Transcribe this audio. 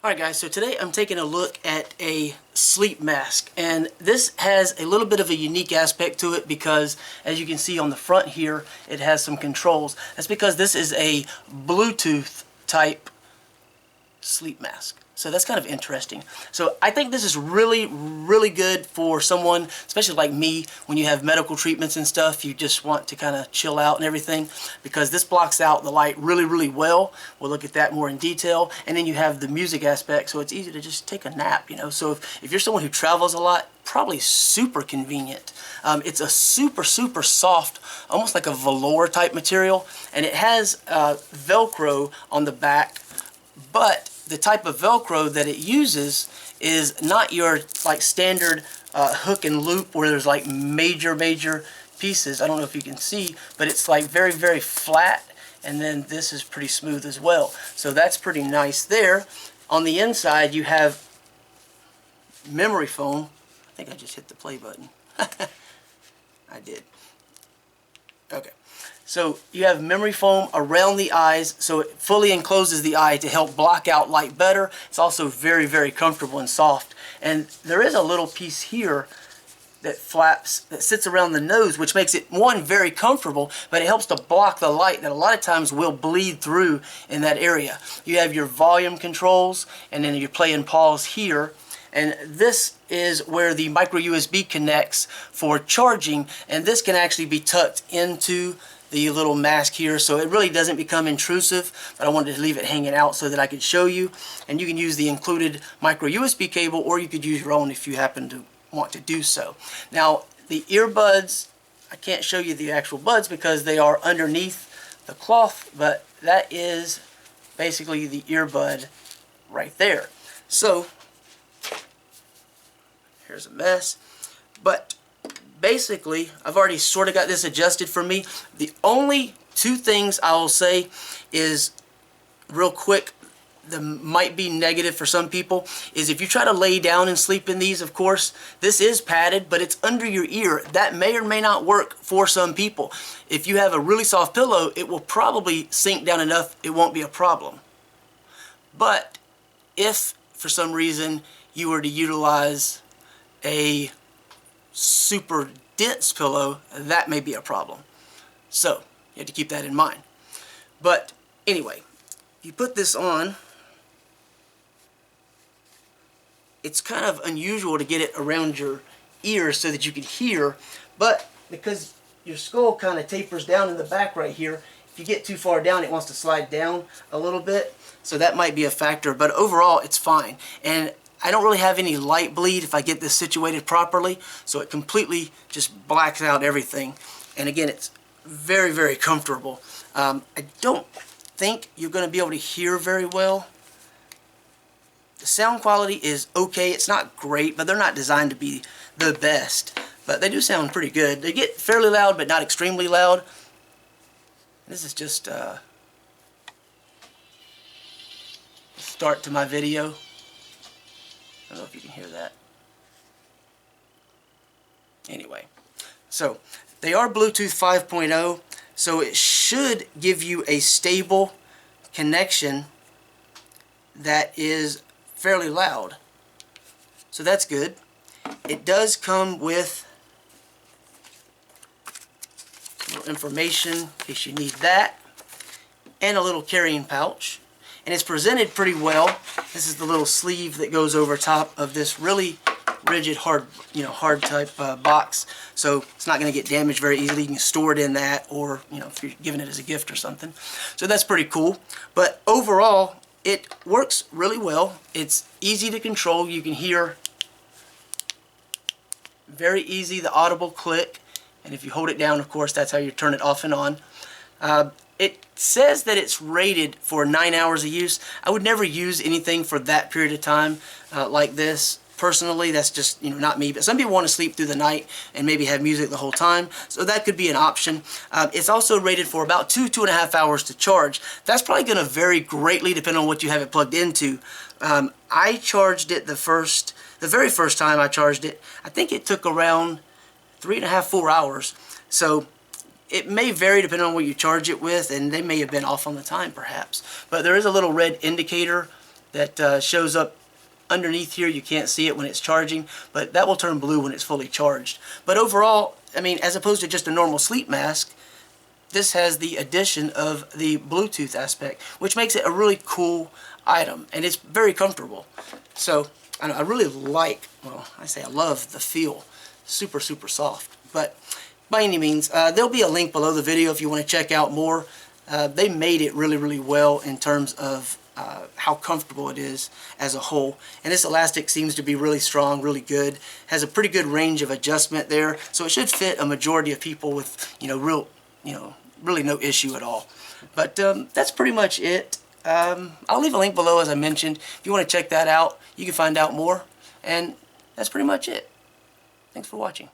Alright guys, so today I'm taking a look at a sleep mask, and this has a little bit of a unique aspect to it because as you can see on the front here it has some controls. That's because this is a Bluetooth type sleep mask. So that's kind of interesting. So I think this is really good for someone, especially like me, when you have medical treatments and stuff, you just want to kind of chill out and everything, because this blocks out the light really well. We'll look at that more in detail. And then you have the music aspect, so it's easy to just take a nap, you know. So if you're someone who travels a lot, probably super convenient. It's a super soft, almost like a velour type material, and it has Velcro on the back, but the type of Velcro that it uses is not your like standard hook and loop where there's like major pieces. I don't know if you can see, but it's like very flat, and then this is pretty smooth as well. So that's pretty nice there. On the inside you have memory foam. I think I just hit the play button. I did. Okay. So you have memory foam around the eyes, so it fully encloses the eye to help block out light better. It's also very comfortable and soft. And there is a little piece here that flaps, that sits around the nose, which makes it, one, very comfortable, but it helps to block the light that a lot of times will bleed through in that area. You have your volume controls, and then your play and pause here. And this is where the micro USB connects for charging, and this can actually be tucked into the little mask here, so it really doesn't become intrusive, but I wanted to leave it hanging out so that I could show you. And you can use the included micro USB cable, or you could use your own if you happen to want to do so. Now the earbuds, I can't show you the actual buds because they are underneath the cloth, but that is basically the earbud right there. So here's a mess, but basically, I've already sort of got this adjusted for me. The only two things I will say is, real quick, that might be negative for some people, is if you try to lay down and sleep in these, of course, this is padded, but it's under your ear. That may or may not work for some people. If you have a really soft pillow, it will probably sink down enough, it won't be a problem. But if, for some reason, you were to utilize a super dense pillow, that may be a problem. So you have to keep that in mind. But anyway, you put this on, it's kind of unusual to get it around your ears so that you can hear, but because your skull kind of tapers down in the back right here, if you get too far down it wants to slide down a little bit, so that might be a factor, but overall it's fine. And I don't really have any light bleed if I get this situated properly, so it completely just blacks out everything. And again, it's very comfortable. I don't think you're going to be able to hear very well. The sound quality is okay. It's not great, but they're not designed to be the best. But they do sound pretty good. They get fairly loud, but not extremely loud. This is just a start to my video. I don't know if you can hear that. Anyway, so they are Bluetooth 5.0, so it should give you a stable connection that is fairly loud. So that's good. It does come with a little information in case you need that, and a little carrying pouch. And it's presented pretty well. This is the little sleeve that goes over top of this really rigid, hard type box. So it's not going to get damaged very easily. You can store it in that, or if you're giving it as a gift or something. So that's pretty cool. But overall, it works really well. It's easy to control. You can hear very easy the audible click. And if you hold it down, of course, that's how you turn it off and on. It says that it's rated for 9 hours of use. I would never use anything for that period of time like this. Personally, that's just not me. But some people want to sleep through the night and maybe have music the whole time, so that could be an option. It's also rated for about 2.5 hours to charge. That's probably going to vary greatly depending on what you have it plugged into. I charged it the very first time I charged it. I think it took around 3.5 to 4 hours. So it may vary depending on what you charge it with, and they may have been off on the time perhaps. But there is a little red indicator that shows up underneath here. You can't see it when it's charging, but that will turn blue when it's fully charged. But overall, I mean, as opposed to just a normal sleep mask, this has the addition of the Bluetooth aspect, which makes it a really cool item, and it's very comfortable. So I really like, well, I say I love the feel. Super, super soft. But by any means, there'll be a link below the video if you want to check out more. They made it really, really well in terms of how comfortable it is as a whole. And this elastic seems to be really strong, really good. Has a pretty good range of adjustment there, so it should fit a majority of people with, really no issue at all. But that's pretty much it. I'll leave a link below, as I mentioned. If you want to check that out, you can find out more. And that's pretty much it. Thanks for watching.